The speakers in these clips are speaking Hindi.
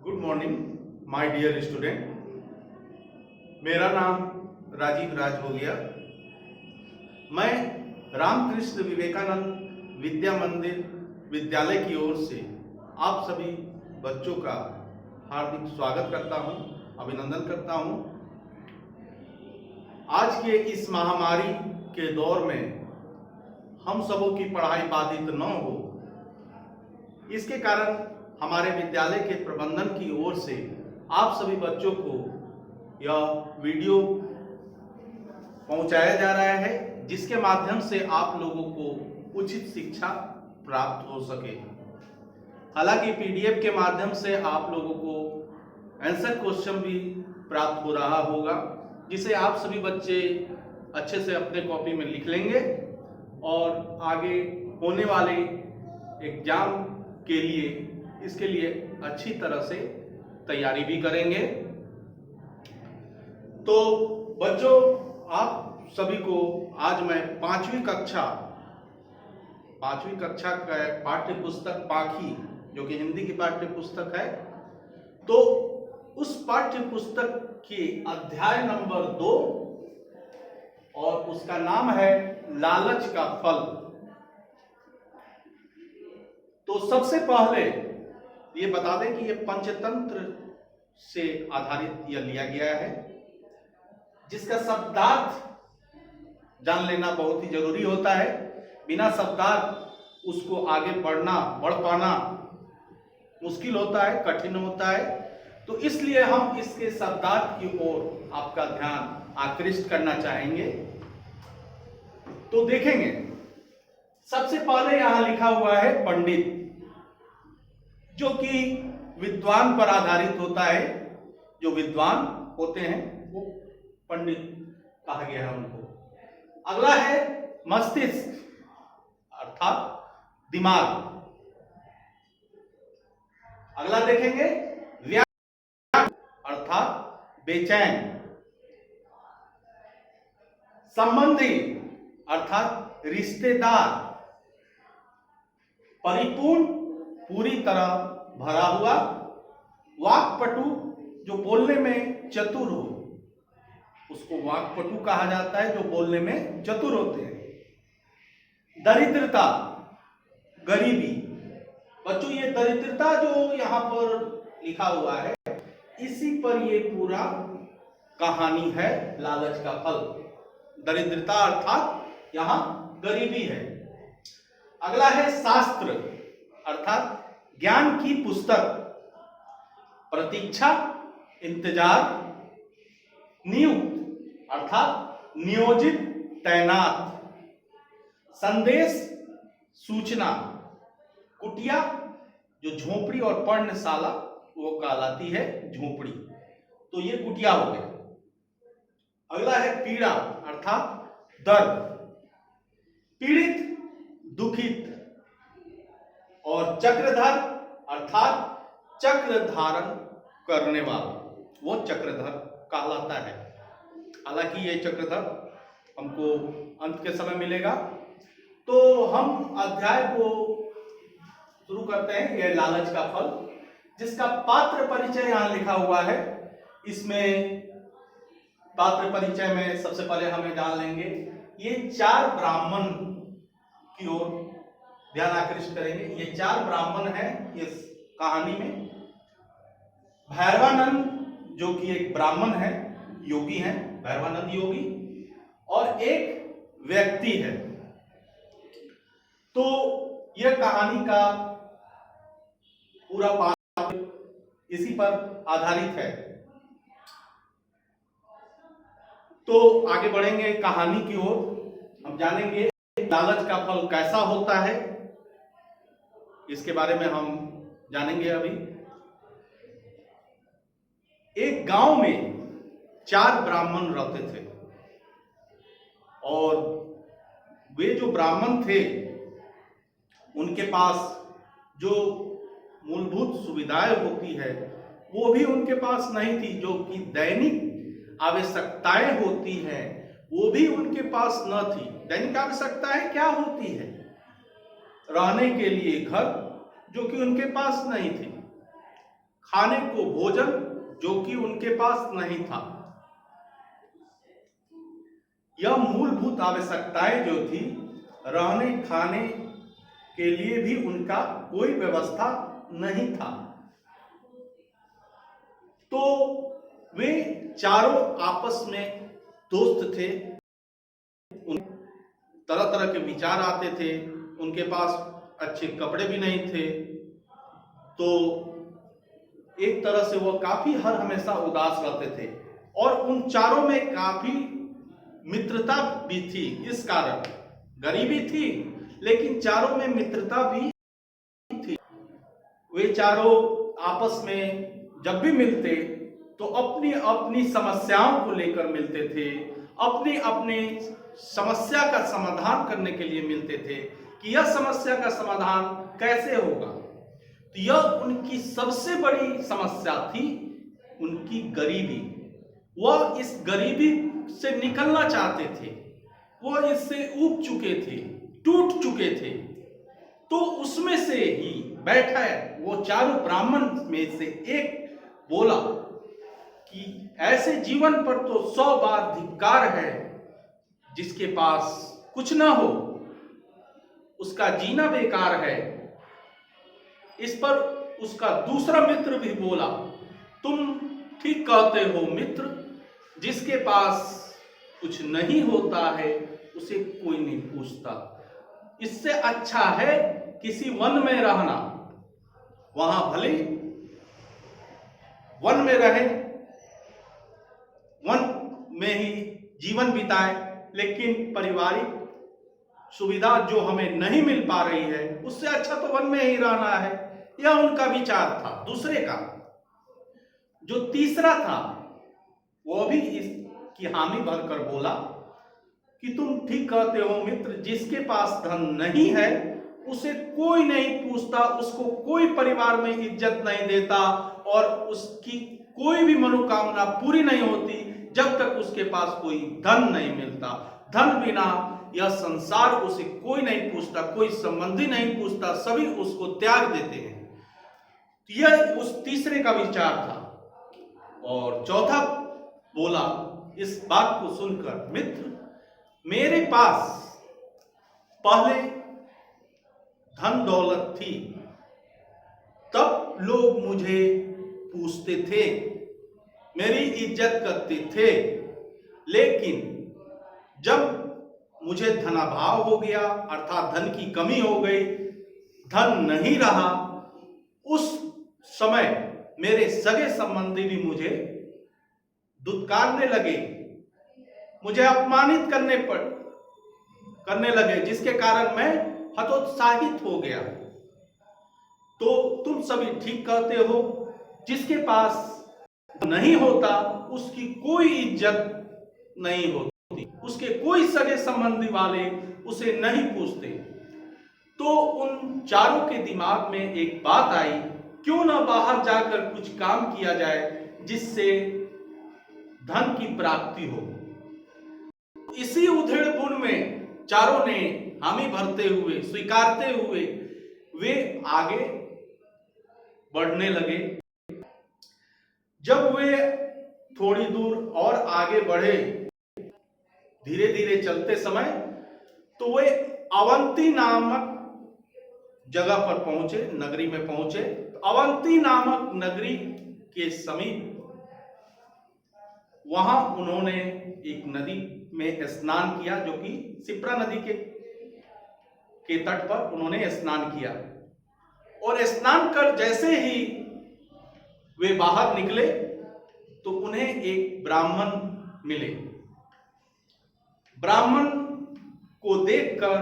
Good morning my dear student. मेरा नाम राजीव राज हो गया। मैं रामकृष्ण विवेकानंद विद्या मंदिर विद्यालय की ओर से आप सभी बच्चों का हार्दिक स्वागत करता हूं, अभिनंदन करता हूं। आज के इस महामारी के दौर में हम सबों की पढ़ाई बाधित न हो, इसके कारण हमारे विद्यालय के प्रबंधन की ओर से आप सभी बच्चों को यह वीडियो पहुंचाया जा रहा है, जिसके माध्यम से आप लोगों को उचित शिक्षा प्राप्त हो सके। हालांकि पीडीएफ के माध्यम से आप लोगों को आंसर क्वेश्चन भी प्राप्त हो रहा होगा, जिसे आप सभी बच्चे अच्छे से अपने कॉपी में लिख लेंगे और आगे होने वाले एग्जाम के लिए इसके लिए अच्छी तरह से तैयारी भी करेंगे। तो बच्चों, आप सभी को आज मैं पांचवी कक्षा का पाठ्य पुस्तक पाखी, जो कि हिंदी की पाठ्य पुस्तक है, तो उस पाठ्य पुस्तक के अध्याय नंबर 2 और उसका नाम है लालच का फल। तो सबसे पहले ये बता दें कि ये पंचतंत्र से आधारित यह लिया गया है, जिसका शब्दार्थ जान लेना बहुत ही जरूरी होता है। बिना शब्दार्थ उसको आगे बढ़ पाना मुश्किल होता है, कठिन होता है। तो इसलिए हम इसके शब्दार्थ की ओर आपका ध्यान आकृष्ट करना चाहेंगे। तो देखेंगे, सबसे पहले यहां लिखा हुआ है पंडित, जो कि विद्वान पर आधारित होता है। जो विद्वान होते हैं वो पंडित कहा गया है उनको। अगला है मस्तिष्क अर्थात दिमाग। अगला देखेंगे व्याकुल अर्थात बेचैन। संबंधी अर्थात रिश्तेदार। परिपूर्ण पूरी तरह भरा हुआ। वाक्पटु जो बोलने में चतुर हो, उसको वाक्पटु कहा जाता है, जो बोलने में चतुर होते हैं। दरिद्रता गरीबी। बच्चों, ये दरिद्रता जो यहां पर लिखा हुआ है, इसी पर ये पूरा कहानी है लालच का फल। दरिद्रता अर्थात यहां गरीबी है। अगला है शास्त्र अर्थात ज्ञान की पुस्तक। प्रतीक्षा इंतजार। नियुक्त अर्थात नियोजित, तैनात। संदेश सूचना। कुटिया जो झोपड़ी और पर्णशाला वो कहलाती है झोपड़ी, तो ये कुटिया हो गया। अगला है पीड़ा अर्थात दर्द। पीड़ित, दुखित। और चक्रधर अर्थात चक्र धारण करने वाला, वो चक्रधर कहलाता है। हालांकि ये चक्रधर हमको अंत के समय मिलेगा। तो हम अध्याय को शुरू करते हैं। यह लालच का फल, जिसका पात्र परिचय यहां लिखा हुआ है। इसमें पात्र परिचय में सबसे पहले हमें जान लेंगे, ये 4 ब्राह्मण की ओर ध्यान आकृष्ट करेंगे। ये 4 ब्राह्मण हैं इस कहानी में। भैरवानंद जो कि एक ब्राह्मण है, योगी हैं, भैरवानंद योगी, और एक व्यक्ति है। तो यह कहानी का पूरा पाठ इसी पर आधारित है। तो आगे बढ़ेंगे कहानी की ओर। हम जानेंगे लालच का फल कैसा होता है, इसके बारे में हम जानेंगे अभी। एक गांव में 4 ब्राह्मण रहते थे, और वे जो ब्राह्मण थे, उनके पास जो मूलभूत सुविधाएं होती है वो भी उनके पास नहीं थी। जो कि दैनिक आवश्यकताएं होती हैं वो भी उनके पास न थी। दैनिक आवश्यकताएं क्या होती है? रहने के लिए घर, जो कि उनके पास नहीं थी। खाने को भोजन जो कि उनके पास नहीं था। यह मूलभूत आवश्यकताएं जो थी, रहने खाने के लिए भी उनका कोई व्यवस्था नहीं था। तो वे चारों आपस में दोस्त थे, तरह तरह के विचार आते थे, उनके पास अच्छे कपड़े भी नहीं थे, तो एक तरह से वह काफी हर हमेशा उदास रहते थे। और उन चारों में काफी मित्रता भी थी। इस कारण गरीबी थी लेकिन चारों में मित्रता भी थी। वे चारों आपस में जब भी मिलते तो अपनी अपनी समस्याओं को लेकर मिलते थे, अपनी अपनी समस्या का समाधान करने के लिए मिलते थे कि यह समस्या का समाधान कैसे होगा। तो यह उनकी सबसे बड़ी समस्या थी, उनकी गरीबी। वह इस गरीबी से निकलना चाहते थे, वह इससे ऊब चुके थे, टूट चुके थे। तो उसमें से ही बैठा है वो चारों ब्राह्मण में से एक बोला कि ऐसे जीवन पर तो 100 बार धिक्कार है, जिसके पास कुछ ना हो उसका जीना बेकार है। इस पर उसका दूसरा मित्र भी बोला, तुम ठीक कहते हो मित्र, जिसके पास कुछ नहीं होता है उसे कोई नहीं पूछता। इससे अच्छा है किसी वन में रहना, वहां भले वन में रहे, वन में ही जीवन बिताए, लेकिन पारिवारिक सुविधा जो हमें नहीं मिल पा रही है उससे अच्छा तो वन में ही रहना है। यह उनका विचार था। दूसरे का जो तीसरा था वह भी इसकी हामी भरकर बोला कि तुम ठीक कहते हो मित्र, जिसके पास धन नहीं है उसे कोई नहीं पूछता, उसको कोई परिवार में इज्जत नहीं देता और उसकी कोई भी मनोकामना पूरी नहीं होती जब तक उसके पास कोई धन नहीं मिलता। धन बिना यह संसार उसे कोई नहीं पूछता, कोई संबंधी नहीं पूछता, सभी उसको त्याग देते हैं। यह उस तीसरे का विचार था। और चौथा बोला इस बात को सुनकर, मित्र मेरे पास पहले धन दौलत थी, तब लोग मुझे पूछते थे, मेरी इज्जत करते थे, लेकिन जब मुझे धनाभाव हो गया अर्थात धन की कमी हो गई, धन नहीं रहा, उस समय मेरे सगे संबंधी भी मुझे दुत्कारने लगे, मुझे अपमानित करने लगे, जिसके कारण मैं हतोत्साहित हो गया। तो तुम सभी ठीक कहते हो, जिसके पास नहीं होता उसकी कोई इज्जत नहीं होती, उसके कोई सगे संबंधी वाले उसे नहीं पूछते। तो उन चारों के दिमाग में एक बात आई, क्यों ना बाहर जाकर कुछ काम किया जाए जिससे धन की प्राप्ति हो। इसी उधेड़-बुन में चारों ने हामी भरते हुए, स्वीकारते हुए वे आगे बढ़ने लगे। जब वे थोड़ी दूर और आगे बढ़े, धीरे धीरे चलते समय, तो वे अवंती नामक जगह पर पहुंचे, नगरी में पहुंचे। अवंती नामक नगरी के समीप वहां उन्होंने एक नदी में स्नान किया, जो कि शिप्रा नदी के तट पर उन्होंने स्नान किया। और स्नान कर जैसे ही वे बाहर निकले तो उन्हें एक ब्राह्मण मिले। ब्राह्मण को देखकर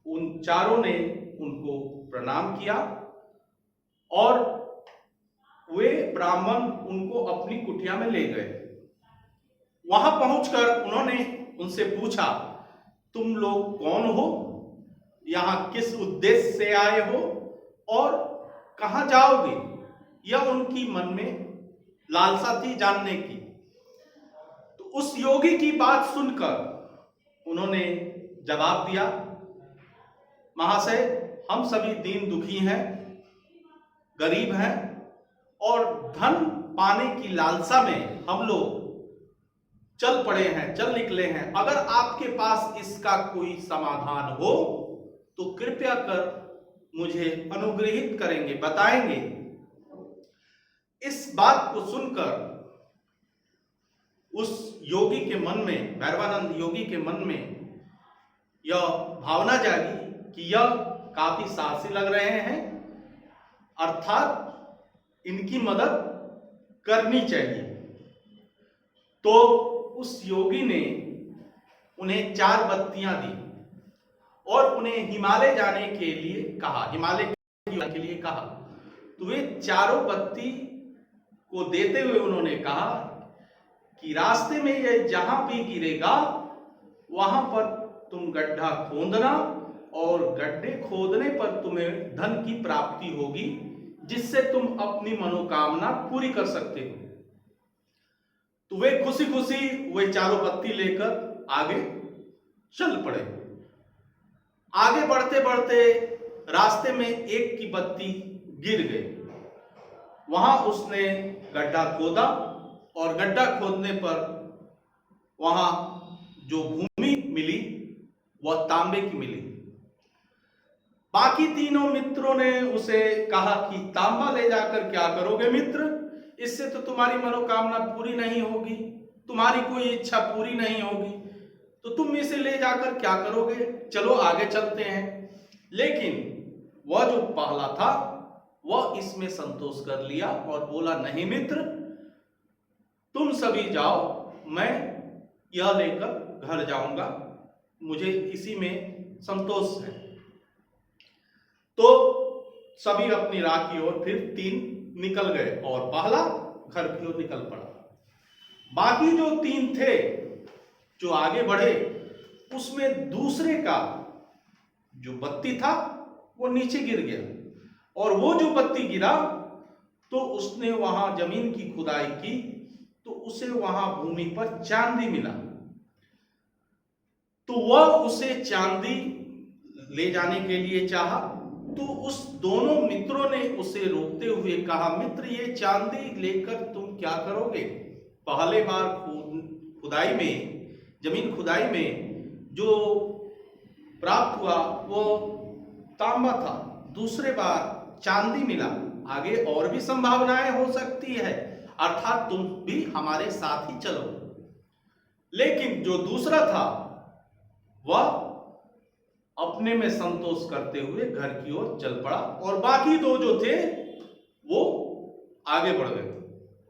उन चारों ने उनको प्रणाम किया और वे ब्राह्मण उनको अपनी कुटिया में ले गए। वहां पहुंचकर उन्होंने उनसे पूछा, तुम लोग कौन हो, यहां किस उद्देश्य से आए हो और कहां जाओगे। यह उनकी मन में लालसा थी जानने की। तो उस योगी की बात सुनकर उन्होंने जवाब दिया, महाशय हम सभी दीन दुखी हैं, गरीब हैं और धन पाने की लालसा में हम लोग चल पड़े हैं, चल निकले हैं। अगर आपके पास इसका कोई समाधान हो तो कृपया कर मुझे अनुग्रहित करेंगे, बताएंगे। इस बात को सुनकर उस योगी के मन में, भैरवानंद योगी के मन में यह भावना जागी कि यह काफी साहसी लग रहे हैं, अर्थात इनकी मदद करनी चाहिए। तो उस योगी ने उन्हें 4 बत्तियां दी और उन्हें हिमालय जाने के लिए कहा, हिमालय के लिए कहा। तो वे चारों बत्ती को देते हुए उन्होंने कहा कि रास्ते में ये जहां भी गिरेगा वहां पर तुम गड्ढा खोदना और गड्ढे खोदने पर तुम्हें धन की प्राप्ति होगी, जिससे तुम अपनी मनोकामना पूरी कर सकते हो। तो वे खुशी खुशी वे चारों बत्ती लेकर आगे चल पड़े। आगे बढ़ते बढ़ते रास्ते में एक की बत्ती गिर गई। वहां उसने गड्ढा खोदा और गड्ढा खोदने पर वहां जो भूमि मिली वह तांबे की मिली। बाकी तीनों मित्रों ने उसे कहा कि तांबा ले जाकर क्या करोगे मित्र, इससे तो तुम्हारी मनोकामना पूरी नहीं होगी, तुम्हारी कोई इच्छा पूरी नहीं होगी, तो तुम इसे ले जाकर क्या करोगे, चलो आगे चलते हैं। लेकिन वह जो पहला था वह इसमें संतोष कर लिया और बोला, नहीं मित्र, तुम सभी जाओ, मैं यह लेकर घर जाऊंगा, मुझे इसी में संतोष है। तो सभी अपनी राह की ओर फिर 3 निकल गए और पहला घर की ओर निकल पड़ा। बाकी जो 3 थे जो आगे बढ़े, उसमें दूसरे का जो बत्ती था वो नीचे गिर गया और वो जो बत्ती गिरा तो उसने वहां जमीन की खुदाई की तो उसे वहां भूमि पर चांदी मिला। तो वह उसे चांदी ले जाने के लिए चाहा, तो उस दोनों मित्रों ने उसे रोकते हुए कहा, मित्र ये चांदी लेकर तुम क्या करोगे? पहले बार खुदाई में, जमीन खुदाई में जो प्राप्त हुआ वो तांबा था, दूसरे बार चांदी मिला, आगे और भी संभावनाएं हो सकती है, अर्थात तुम भी हमारे साथ ही चलो। लेकिन जो दूसरा था वह अपने में संतोष करते हुए घर की ओर चल पड़ा और बाकी 2 जो थे वो आगे बढ़ गए।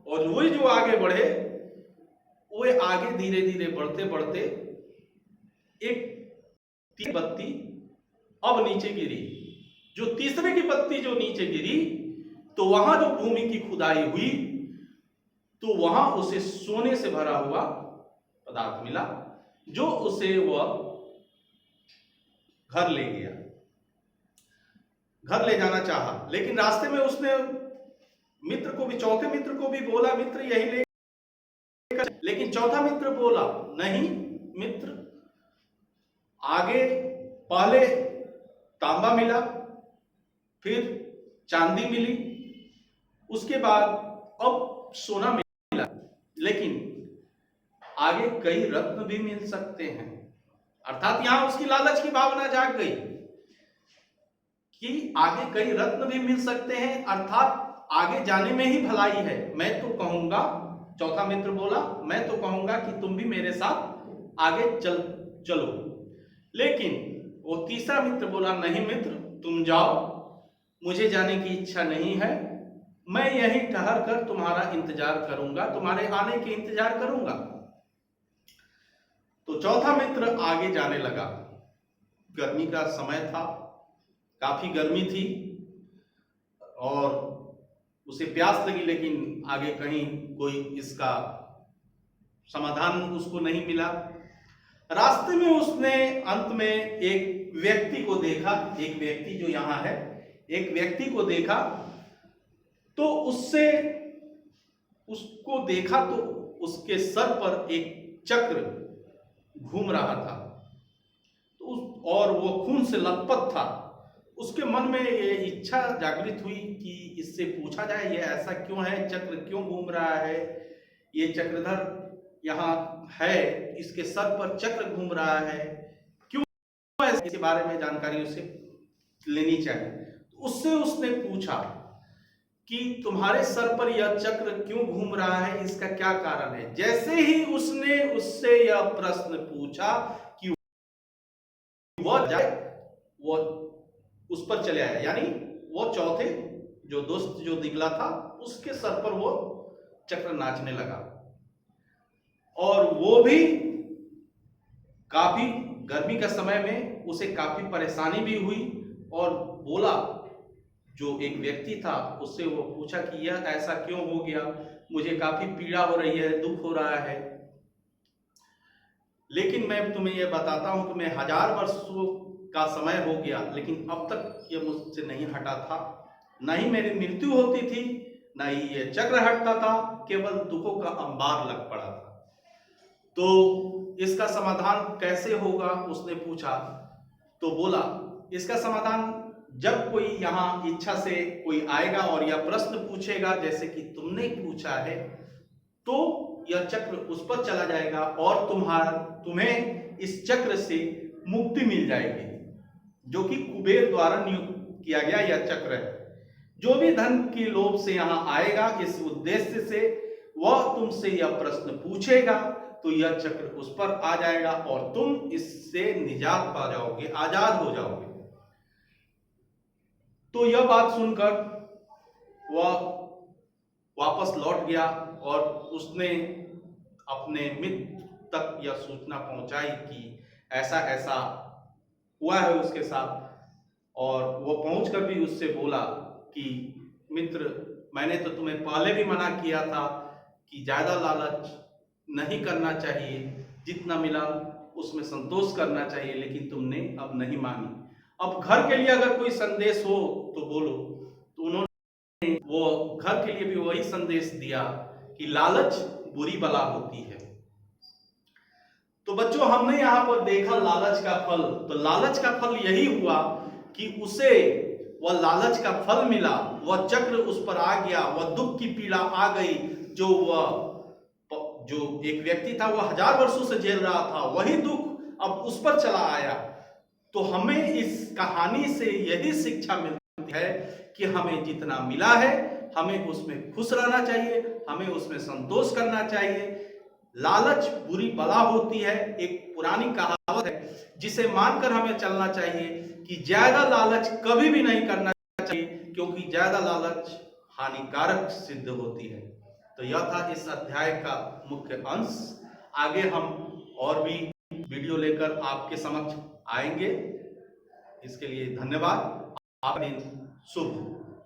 और वही जो आगे बढ़े वे आगे धीरे धीरे बढ़ते बढ़ते एक बत्ती अब नीचे गिरी। जो तीसरे की बत्ती जो नीचे गिरी तो वहां जो भूमि की खुदाई हुई तो वहां उसे सोने से भरा हुआ पदार्थ मिला, जो उसे वह घर ले गया, घर ले जाना चाहा। लेकिन रास्ते में उसने मित्र को भी, चौथे मित्र को भी बोला, मित्र यही ले, लेकिन चौथा मित्र बोला, नहीं मित्र, आगे पहले तांबा मिला, फिर चांदी मिली, उसके बाद अब सोना मिला, लेकिन आगे कई रत्न भी मिल सकते हैं। अर्थात यहां उसकी लालच की भावना जाग गई कि आगे कई रत्न भी मिल सकते हैं, अर्थात आगे जाने में ही भलाई है। मैं तो कहूंगा, चौथा मित्र बोला, मैं तो कहूंगा कि तुम भी मेरे साथ आगे चलो। लेकिन वो तीसरा मित्र बोला, नहीं मित्र, तुम जाओ, मुझे जाने की इच्छा नहीं है, मैं यहीं ठहर कर तुम्हारा इंतजार करूंगा, तुम्हारे आने के इंतजार करूंगा। तो चौथा मित्र आगे जाने लगा। गर्मी का समय था, काफी गर्मी थी और उसे प्यास लगी, लेकिन आगे कहीं कोई इसका समाधान उसको नहीं मिला। रास्ते में उसने अंत में एक व्यक्ति को देखा, एक व्यक्ति जो यहां है, एक व्यक्ति को देखा, तो उसको देखा तो उसके सर पर एक चक्र घूम रहा था, तो और वो खून से लथपथ था। उसके मन में ये इच्छा जागृत हुई कि इससे पूछा जाए ये ऐसा क्यों है, चक्र क्यों घूम रहा है, ये चक्रधर यहाँ है, इसके सर पर चक्र घूम रहा है, क्यों, इसके बारे में जानकारी उसे लेनी चाहिए। तो उससे उसने पूछा कि तुम्हारे सर पर यह चक्र क्यों घूम रहा है, इसका क्या कारण है। जैसे ही उसने उससे यह प्रश्न पूछा कि वह जाए, वो उस पर चले आया, यानी वो चौथे जो दोस्त जो निकला था उसके सर पर वो चक्र नाचने लगा। और वो भी काफी गर्मी का समय में उसे काफी परेशानी भी हुई, और बोला, जो एक व्यक्ति था उससे वो पूछा कि यह ऐसा क्यों हो गया, मुझे काफी पीड़ा हो रही है, दुख हो रहा है, लेकिन मैं तुम्हें यह बताता हूं कि मैं 1000 वर्षों का समय हो गया, लेकिन अब तक यह मुझसे नहीं हटा था, न ही मेरी मृत्यु होती थी, न ही यह चक्र हटता था, केवल दुखों का अंबार लग पड़ा था। तो इसका समाधान कैसे होगा, उसने पूछा। तो बोला, इसका समाधान जब कोई यहाँ इच्छा से कोई आएगा और यह प्रश्न पूछेगा जैसे कि तुमने पूछा है, तो यह चक्र उस पर चला जाएगा और तुम्हें इस चक्र से मुक्ति मिल जाएगी, जो कि कुबेर द्वारा नियुक्त किया गया यह चक्र है। जो भी धन के लोभ से यहाँ आएगा इस उद्देश्य से, वह तुमसे यह प्रश्न पूछेगा, तो यह चक्र उस पर आ जाएगा और तुम इससे निजात पा जाओगे, आजाद हो जाओगे। तो यह बात सुनकर वह वापस लौट गया और उसने अपने मित्र तक यह सूचना पहुंचाई कि ऐसा ऐसा हुआ है उसके साथ। और वो पहुंचकर भी उससे बोला कि मित्र, मैंने तो तुम्हें पहले भी मना किया था कि ज्यादा लालच नहीं करना चाहिए, जितना मिला उसमें संतोष करना चाहिए, लेकिन तुमने अब नहीं मानी। अब घर के लिए अगर कोई संदेश हो तो बोलो। तो उन्होंने वो घर के लिए भी वही संदेश दिया कि लालच बुरी बला होती है। तो बच्चों, हमने यहाँ पर देखा लालच का फल। तो लालच का फल यही हुआ कि उसे वह लालच का फल मिला, वह चक्र उस पर आ गया, वह दुख की पीड़ा आ गई, जो एक व्यक्ति था वह 1000 वर्षों से झेल रहा था, वही दुख अब उस पर चला आया। तो हमें इस कहानी से यही शिक्षा मिलती है कि हमें जितना मिला है हमें उसमें खुश रहना चाहिए, हमें उसमें संतोष करना चाहिए। लालच बुरी बला होती है, एक पुरानी कहावत है जिसे मानकर हमें चलना चाहिए कि ज्यादा लालच कभी भी नहीं करना चाहिए, क्योंकि ज्यादा लालच हानिकारक सिद्ध होती है। तो यह था इस अध्याय का मुख्य अंश। आगे हम और भी वीडियो लेकर आपके समक्ष आएंगे। इसके लिए धन्यवाद। आपका दिन शुभ हो।